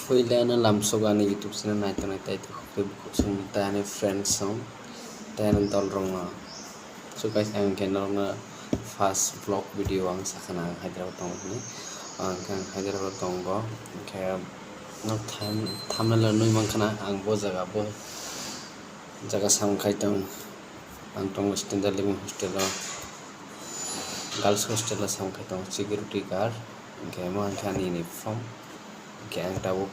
Fuylan lamsogani YouTube channel naito naito sung tani friends song tani dol rong so guys ang kenal na fast vlog video ang sakana Hyderabad tong ni ang kan Hyderabad tong go kaya no thamnala nui mangkana ang bo jaga sam khaitong ang tong standard living hostel girls hostel sam khaitong security guard kaya mo ang kan uniform kaya ang tabuk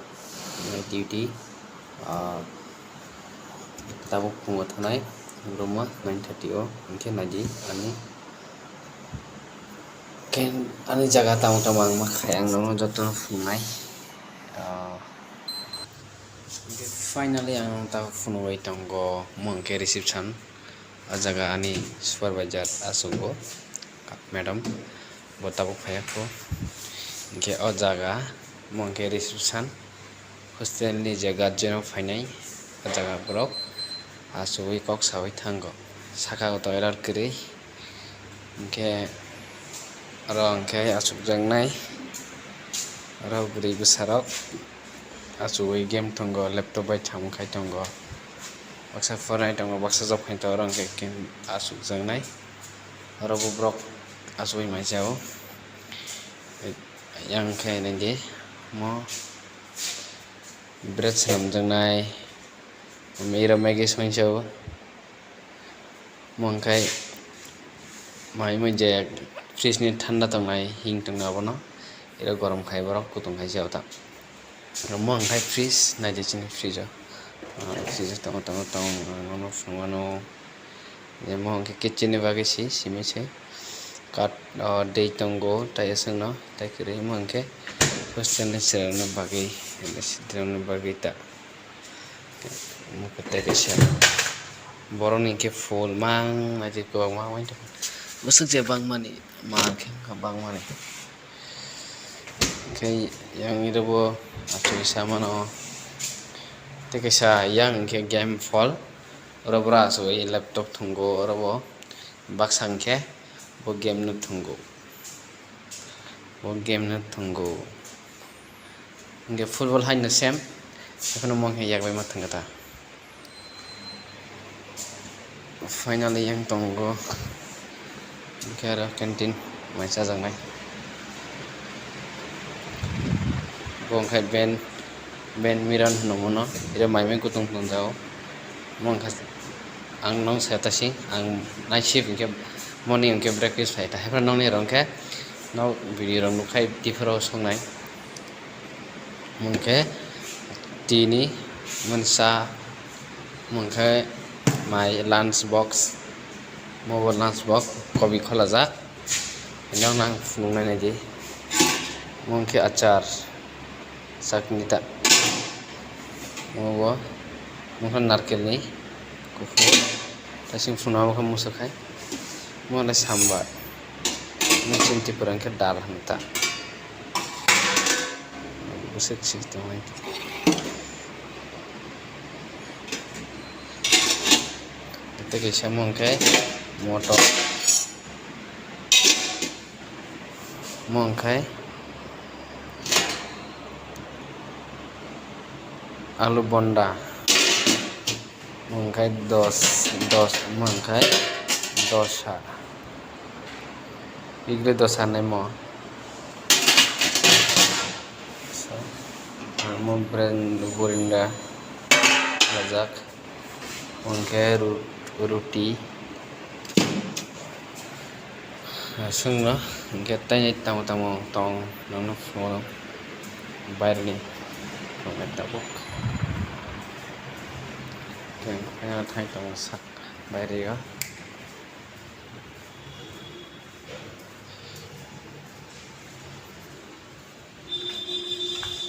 duty tabuk pungo thanai rumah 9:30 angke naji ani jaga tamu ang makai ang nono jotono funai finally ang tahu funoi tonggo mongke reception jaga ani supervisor asugo madam botabuk phayako angke o jaga mongke reception hostel ni jaga jeno phainai jaga borok asui kok sawai thango saka go toirar kri angke aro angke asuk jangnai aro buri besarok asui game tongo laptop bai tham khai tongo baksa phone tongo baksa job khai tongo angke asuk jangnai aro borok asui mai jao yang khai nindi mo bread sam jangnai mira magi songsau mongkai mai je fridge ni thanda tongnai hing tongna bono ira gorom khai borok kutung khai jao ta mongkai fridge na je chini fridge tong no fungano je mongke kitchen ni bagi simi se kat dei tongo tai asengno tai kri mongke hostel ni serana bagi ta mukatai kesa borong ni ke full mang aja ko mang main tu besok je bang mani mark bang mani kai yang itu bo acu sama no te kesa yang ke game fall ora bra so laptop thungo ora bo baksang ke bo game nu thungo nge football hain na sem এখনো Mong yak bai mathang kata finally yang tonggo kera canteen mai sa jangnai bong khai ben miran nomono ira mai mai kutung tungjao mong khas ang nong setasi ang night shift ke morning ke breakfast khai ta hebra nong ni rong ke no video rong nukhai tifro songnai mongke tini mensa mongkai my lunch box mobile lunch box kobi khola jak nang nang funungnai naji mongke achar sakni ta mongka narkel ni kufu tasing funawa ka musakai mona sambar mungkin tipuran ke dar hanta busik sistem itu kesa mongkai motor mongkai alu bonda mongkai dos mongkai dosa igre dosa nemo mo brand burinda lajak mongkai roti sungno ingke tanya tamu tong nono phone bayar ni nong tabuk kaya thai tong sak bayar ya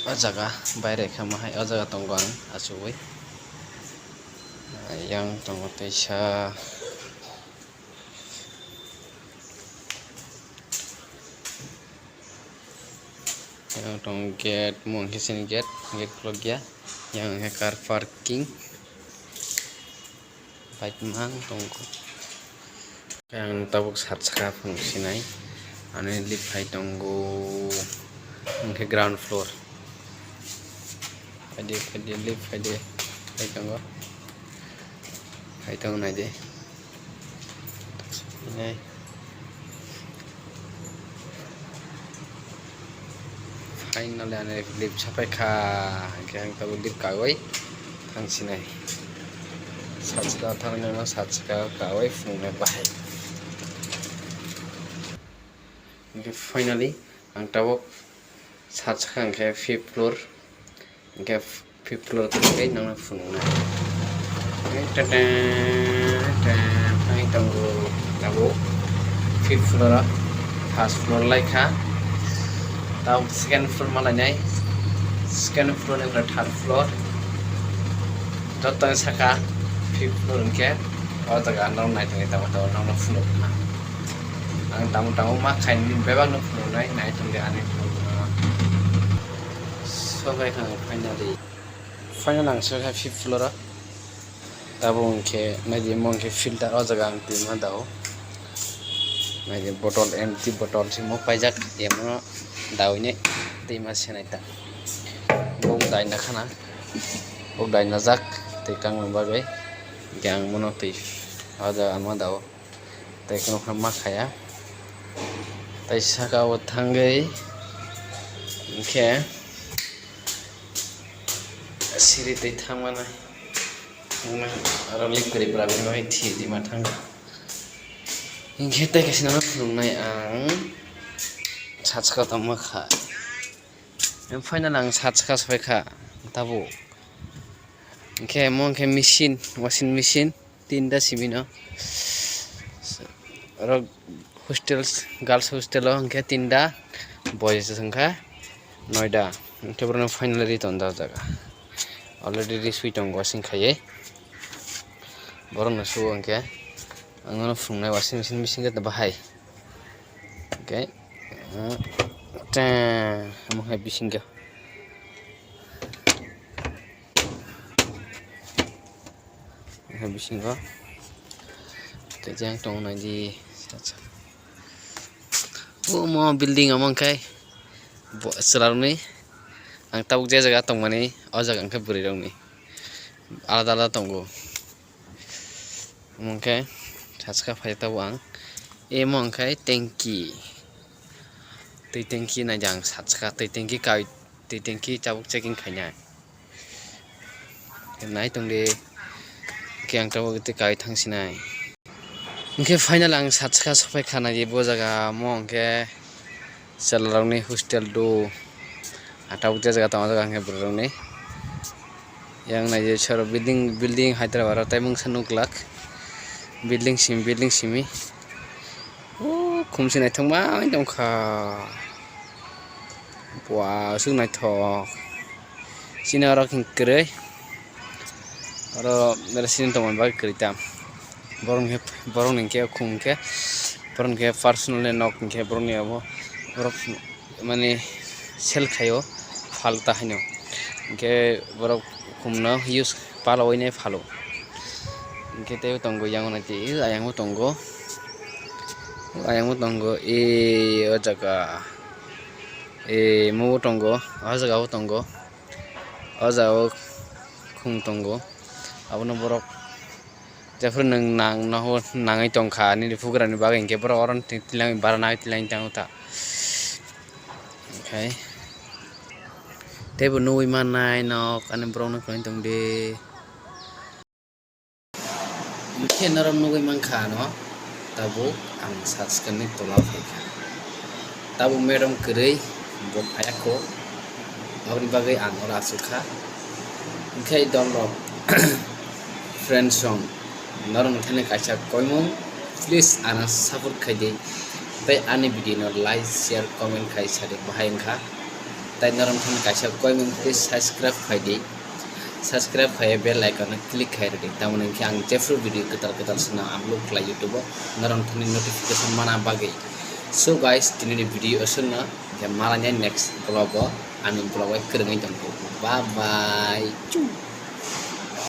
ajaga bayar kama hai ajaga tonggang asui yang tonggo tesa yang tong gate mong kisin gate clog ya yang car parking bike mang tonggo yang tabuk sat saka fungsinai ane lift hai tonggo ke ground floor Faide lip faide tongo tong nai de nai finally ane lip sapai kha ang tabu lip kawai tangsinai satska thangna no satska kawai fungnai bahai finally ang tabu satska angke 5th floor angke 5th floor kai nang fungnai tata ang tabu 5th floor 1st floor lai kha tahu second floor malanya second floor ni 3rd floor datang saka 5th floor ke oh jaga nong nai tang tahu tahu nong floor na ang tamu mah kain bebang nong floor nai tang de ane floor so kai kang final ang saka 5th floor tabu ke nai di mong ke filter oh jaga ang tim daw nai di botol empty botol si mo pajak ya mo daw ini di masih naik tak, bung dai nak kana, bung dai nazak, tekang bagai, yang monotif, ada ama daw, tekang nama kaya, tai saka utanggai, ke, siri tai thang mana, orang lip kiri berabi mai thi di matang, ingke tai kasih nama nai ang. Satska tama kha yang final ang satska sapai kha tabu ke mong ke machine washing machine tinda simino ro hostel girls hostel ke tinda boys sangka noida ke borno finally tonda jaga already sweet on washing khaye borno su angke angono fungnai washing machine ke bahai okay mau habis singgah kejang tong nai di mau building amang kai selalu ni ang tabuk jaga tong mani o jaga angke buri dong ni alada tonggo amang kai satska phai tabu ang emang kai tangki tui tangki na jang satska tui tangki kai tui tangki cabuk checking khanya nai tong de kyang tabu te kai thangsinai ingke final ang satska sapai khana je bo jaga mong ke salarang ni hostel do atau jaga tama jaga angke burung ni yang na je charo building Hyderabad tai mung sanuk lak building simi kumsi nai thangma dong kha wow sung nai thok sini ora king kre ora nara sin to man ba kritam borong ke khum ke borong ke personal nok ke borong ni abo borok mane sel khayo falta haino ke borok khumna use palo ine phalo ke te tongo yang na ti ayang tongo e o jaga e mo tongo o jaga tongo o jaga khung tongo abono borok jafur nang nangai tongkha ni fugra ni bagai ke borok oron tilang barana tilang tangta okay tebo noi manai nok ane borok no koin tong de mungkin naram noi mangkha no tabu ang satska ni tola pheka tabu madam kerei bo phayako abni bagai ang ora sukha ingkai download friend song naram thane kaisa koimong please ana support khaide tai ani video no like share comment khai sade bahai angkha tai naram thane kaisa koimong please subscribe khaide subscribe khai bell icon click khai redi tamon angke ang jefru video ketal sena upload khlai youtube naram thane notification mana bagai so guys tini video asuna ya malanya next vlog ani vlog krengai tongko bye bye